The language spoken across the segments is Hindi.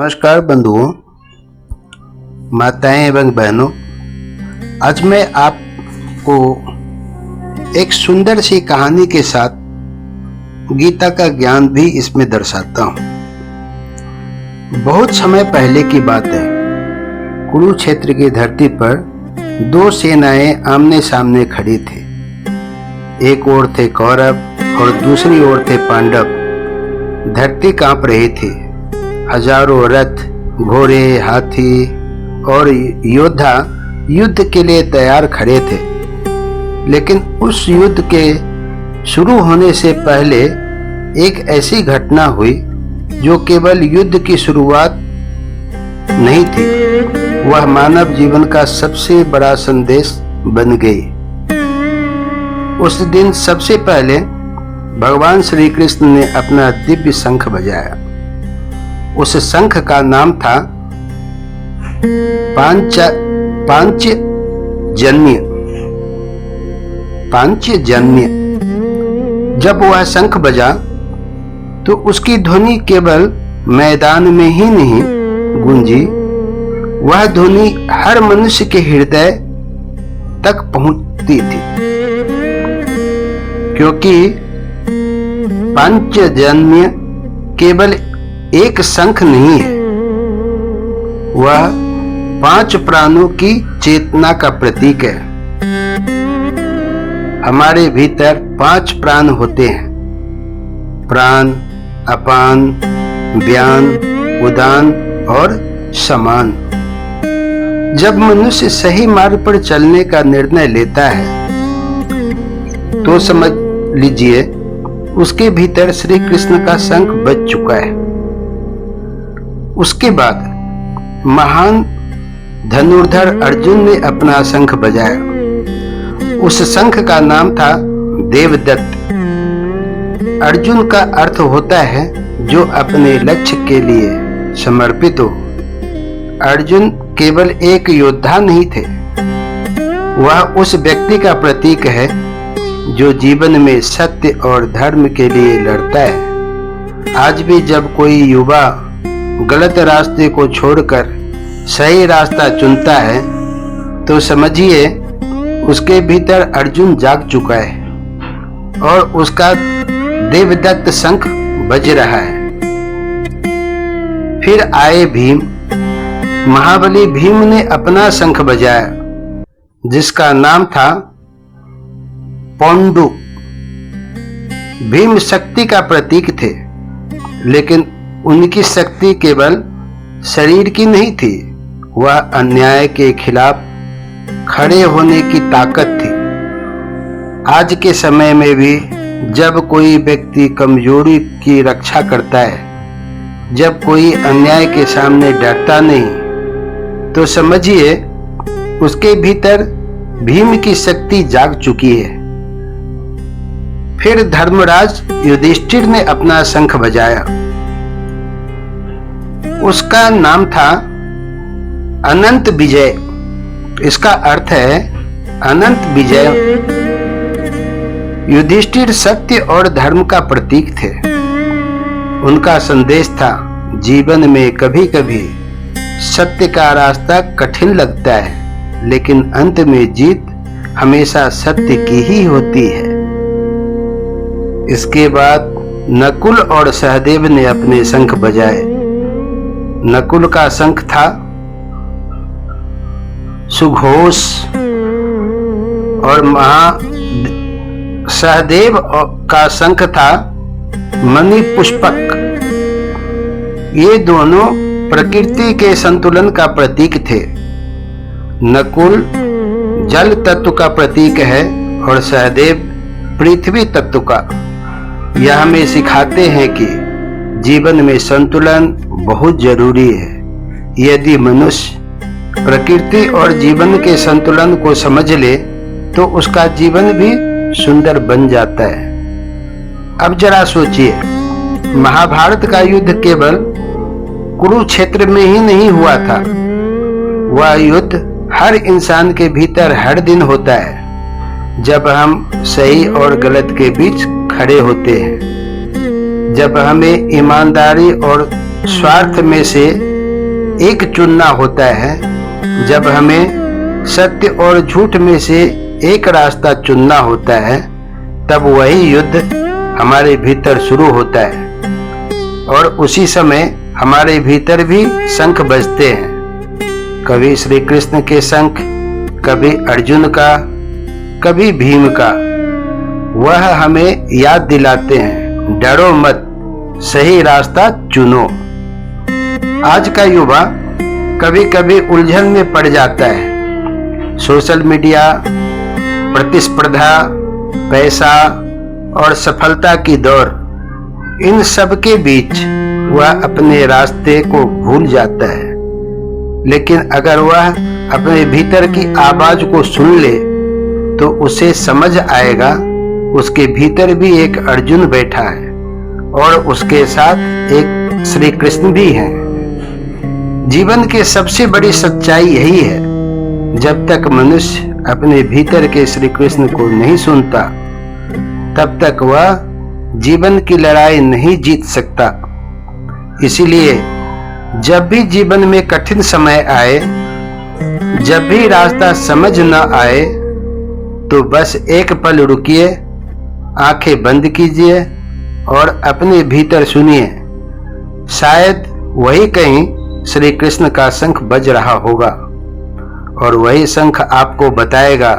नमस्कार बंधुओं, माताएं एवं बहनों। आज मैं आपको एक सुंदर सी कहानी के साथ गीता का ज्ञान भी इसमें दर्शाता हूं। बहुत समय पहले की बात है। कुरुक्षेत्र की धरती पर दो सेनाएं आमने सामने खड़ी थी। एक ओर थे कौरव और दूसरी ओर थे पांडव। धरती कांप रही थी। हजारों रथ, घोड़े, हाथी और योद्धा युद्ध के लिए तैयार खड़े थे। लेकिन उस युद्ध के शुरू होने से पहले एक ऐसी घटना हुई जो केवल युद्ध की शुरुआत नहीं थी, वह मानव जीवन का सबसे बड़ा संदेश बन गई। उस दिन सबसे पहले भगवान श्री कृष्ण ने अपना दिव्य शंख बजाया। उस शंख का नाम था पांचजन्य। जब वह शंख बजा तो उसकी ध्वनि केवल मैदान में ही नहीं गूंजी, वह ध्वनि हर मनुष्य के हृदय तक पहुंचती थी। क्योंकि पांचजन्य केवल एक शंख नहीं है, वह 5 प्राणों की चेतना का प्रतीक है। हमारे भीतर 5 प्राण होते हैं: प्राण, अपान, व्यान, उदान और समान। जब मनुष्य सही मार्ग पर चलने का निर्णय लेता है तो समझ लीजिए उसके भीतर श्री कृष्ण का शंख बज चुका है। उसके बाद महान धनुर्धर अर्जुन ने अपना शंख बजाया। उस शंख का नाम था देवदत्त। अर्जुन का अर्थ होता है जो अपने लक्ष्य के लिए समर्पित हो। अर्जुन केवल एक योद्धा नहीं थे, वह उस व्यक्ति का प्रतीक है जो जीवन में सत्य और धर्म के लिए लड़ता है। आज भी जब कोई युवा गलत रास्ते को छोड़कर सही रास्ता चुनता है तो समझिए उसके भीतर अर्जुन जाग चुका है और उसका देवदत्त शंख बज रहा है। फिर आए भीम। महाबली भीम ने अपना शंख बजाया जिसका नाम था पौंडु। भीम शक्ति का प्रतीक थे, लेकिन उनकी शक्ति केवल शरीर की नहीं थी, वह अन्याय के खिलाफ खड़े होने की ताकत थी। आज के समय में भी जब कोई व्यक्ति कमजोरी की रक्षा करता है, जब कोई अन्याय के सामने डरता नहीं, तो समझिए उसके भीतर भीम की शक्ति जाग चुकी है। फिर धर्मराज युधिष्ठिर ने अपना शंख बजाया। उसका नाम था अनंत विजय। इसका अर्थ है अनंत विजय। युधिष्ठिर सत्य और धर्म का प्रतीक थे। उनका संदेश था जीवन में कभी कभी सत्य का रास्ता कठिन लगता है, लेकिन अंत में जीत हमेशा सत्य की ही होती है। इसके बाद नकुल और सहदेव ने अपने शंख बजाए। नकुल का शंख था सुघोष और सहदेव का शंख था मणिपुष्पक। ये दोनों प्रकृति के संतुलन का प्रतीक थे। नकुल जल तत्व का प्रतीक है और सहदेव पृथ्वी तत्व का। यह हमें सिखाते हैं कि जीवन में संतुलन बहुत जरूरी है। यदि मनुष्य प्रकृति और जीवन के संतुलन को समझ ले तो उसका जीवन भी सुंदर बन जाता है। अब जरा सोचिए, महाभारत का युद्ध केवल कुरुक्षेत्र में ही नहीं हुआ था, वह युद्ध हर इंसान के भीतर हर दिन होता है। जब हम सही और गलत के बीच खड़े होते हैं, जब हमें ईमानदारी और स्वार्थ में से एक चुनना होता है। जब हमें सत्य और झूठ में से एक रास्ता चुनना होता है, तब वही युद्ध हमारे भीतर शुरू होता है और उसी समय हमारे भीतर भी शंख बजते हैं। कभी श्री कृष्ण के शंख, कभी अर्जुन का, कभी भीम का। वह हमें याद दिलाते हैं, डरो मत, सही रास्ता चुनो। आज का युवा कभी कभी उलझन में पड़ जाता है। सोशल मीडिया, प्रतिस्पर्धा, पैसा और सफलता की दौड़, इन सब के बीच वह अपने रास्ते को भूल जाता है। लेकिन अगर वह अपने भीतर की आवाज को सुन ले तो उसे समझ आएगा उसके भीतर भी एक अर्जुन बैठा है और उसके साथ एक श्री कृष्ण भी हैं। जीवन की सबसे बड़ी सच्चाई यही है, जब तक मनुष्य अपने भीतर के श्री कृष्ण को नहीं सुनता, तब तक वह जीवन की लड़ाई नहीं जीत सकता। इसीलिए जब भी जीवन में कठिन समय आए, जब भी रास्ता समझ न आए, तो बस एक पल रुकिए, आंखें बंद कीजिए और अपने भीतर सुनिए। शायद वही कहीं श्री कृष्ण का शंख बज रहा होगा और वही शंख आपको बताएगा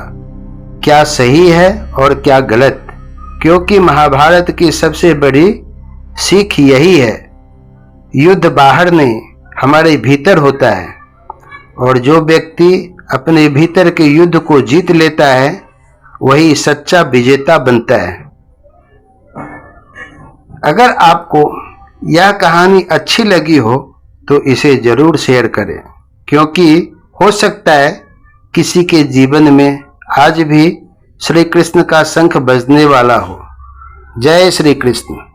क्या सही है और क्या गलत। क्योंकि महाभारत की सबसे बड़ी सीख यही है, युद्ध बाहर नहीं, हमारे भीतर होता है। और जो व्यक्ति अपने भीतर के युद्ध को जीत लेता है, वही सच्चा विजेता बनता है। अगर आपको यह कहानी अच्छी लगी हो तो इसे जरूर शेयर करें, क्योंकि हो सकता है किसी के जीवन में आज भी श्री कृष्ण का शंख बजने वाला हो। जय श्री कृष्ण।